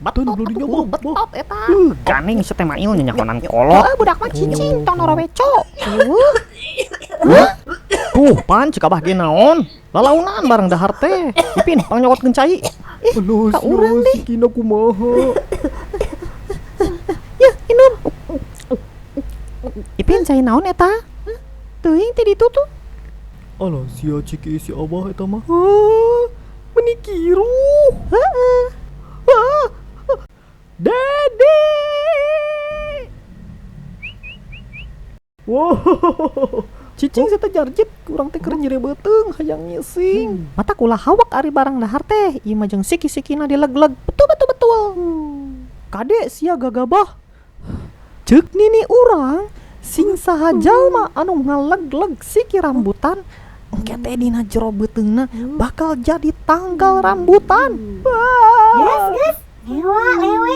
Betot atuh betot eta. Ganing setema il nyanyakonan kolot. Budak mah cicing tong noroweco. Tuh pan cik abah ge naon? Lalaunan bareng dahar teh. Ipin pangnyokotkeun cai. Ka urang deh. Sikina kumaha? Ya, inum. Ipin cai naon eta? Teuing teh ditu tuh. Alah sia cik si abah eta mah. Menikiru. Heeh. Dede. Wow. Cicing saya jarjit kurang teh keur nyeri beuteung hayang ngising. Mata kula hawak ari barang dahar teh. Ieu mah jeung siki-sikina dileg-leg. Betul. Kade sia gagabah. Ceuk nini urang sing saha jalma anu ngaleg-leg siki rambutan engke teh dina jero beuteungna bakal jadi tanggal rambutan. Geus, lewe,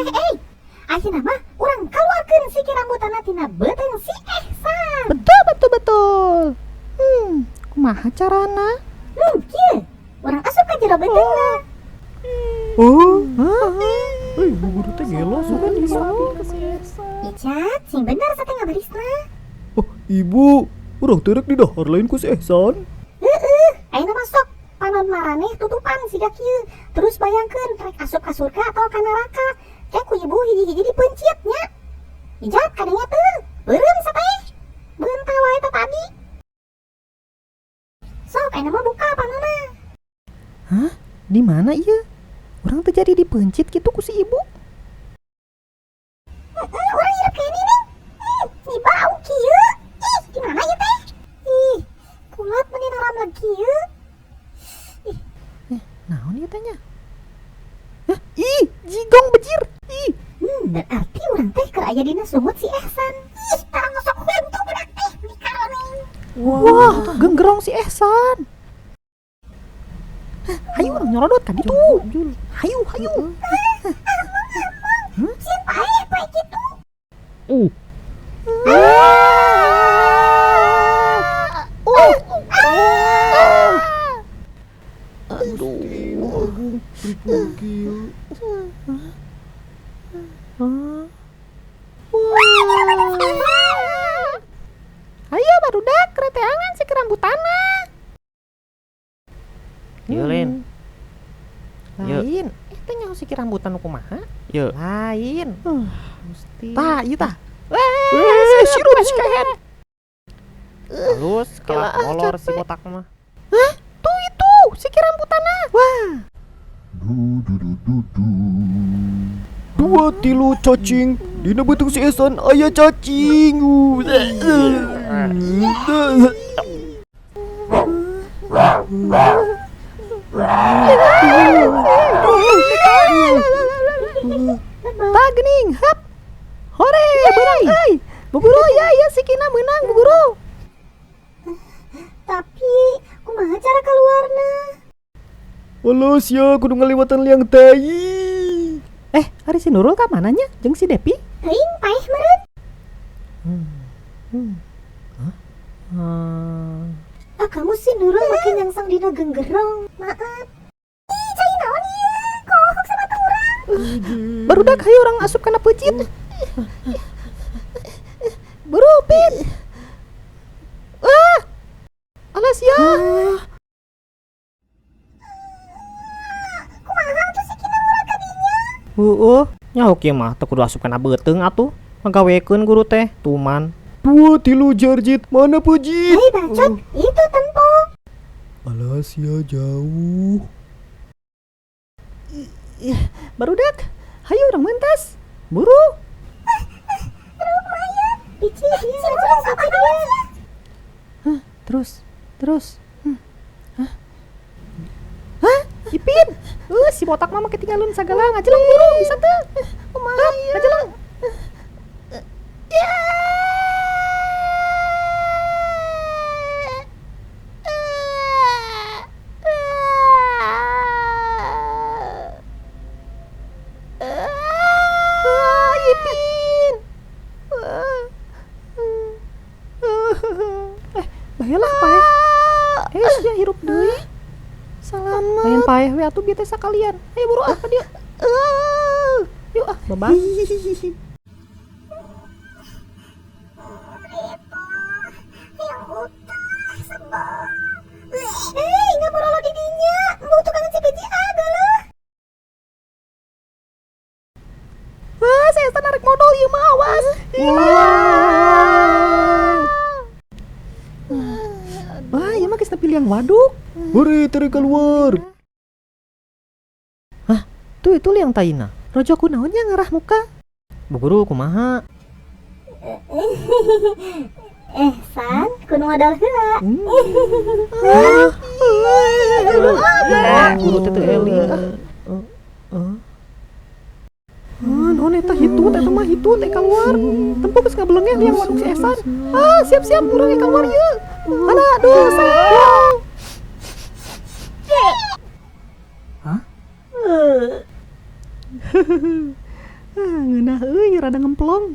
ayeuna mah urang kaluarkeun siki rambutana tina beuteung si Ehsan. Betul. Kumaha carana? Kieu, urang asup ka jero beuteungna. Bu guru teh gelo sugan di mana? Icat, sing bener satengah barisna. Oh, ibu, urang teh rek didahar lain ku si Ehsan. Ayeuna mah sok panon maraneh tutupan siga kieu. Terus bayangkeun rek asup ka surga atau ka neraka. Ku ibu hiji-hiji dipencit nya. Icat kadenya teu, beureum sateh. Beun tawa eta tadi. Sok ayeuna mah buka panonna. Hah? Di mana ieu? Urang teh jadi dipencit kitu ku si ibu. Urang hirup kayak ini nih. Ni bau kieu. Gimana ya teh? Kulat meni naram kieu. Naon ieu teh nya? Jigong bejir. Berarti urang teh keur aya dina sumut si Ehsan. Tarang ngosok hantu budak teh di karoning. Wah, genggerong si Ehsan. Hayu urang nyorodot ka ditu. Hayu. Sieun pae kitu. Ayo barudak kereteangan si kerambutana. Ieu Lin. Lain. Teh nyaho si kerambutan nu kumaha? Yeuh. Lain. Mesti. Tah, ieu tah. Si rumes kahen. Halus kelak molor si botak mah. Tuh itu si kerambutana. Wah. Dua tilu cacing dina beuteung si Ehsan aya cacing. Tak gening, hap. Hore, beurang euy. Bu Guru ya sikina meunang Bu Guru. Tapi kumaha cara keluarna? Alah sia kudu ngaliwatan liang tai. Ari si Nurul ka mananya jeung si Depi? Teuing paeh meureun. Kamu si Nurul makin nyangsang dina genggerong. Maaf. Cai naon ieu? Kohok sama urang. Barudak hayu urang asup kana peucit. Buru Pin. Alas ya. Kumaha tuh si Kina murah ka dinya? Nyaho kieu mah teu kudu asup kana beuteung atuh. Ngagawekeun guru teh, tuman. Dua tilu jarjit mana pujit? Hei bacot, itu tempo. Alah sia jauh. Barudak hayu urang mentas. Buru. Bici dia langsung sama dia. Terus. Ipin. Si botak mama ketinggalan sagala ngajelang buru bisa teu? Kumaha ieu? Ngajelang. Ipin. Baheula paeh. Sia hirup deui. Salamet. Lain paeh we atuh bieu teh sakalian. Ayo buru ka dieu. Babang. Yang buta, sebab. Hei, nggak merolok di dinya. Mau tukang CPJ adalah. Wah, saya narik modal ieu mah awas. Wah, ieu mah geus nepi liang waduk. Mari tarik keluar. Tuh itu liang taina. Rojo kunaon nya ngarah muka. Bu guru kumaha? San, kuno modal heula. Guru teh teu eling. Non eta hitut eta mah hitut keluar. Tempo geus ngabelengeh liang waduk si Esan. Siap-siap urang keluar ieu. Ada dosa. Ngeunah euy rada ngemplong.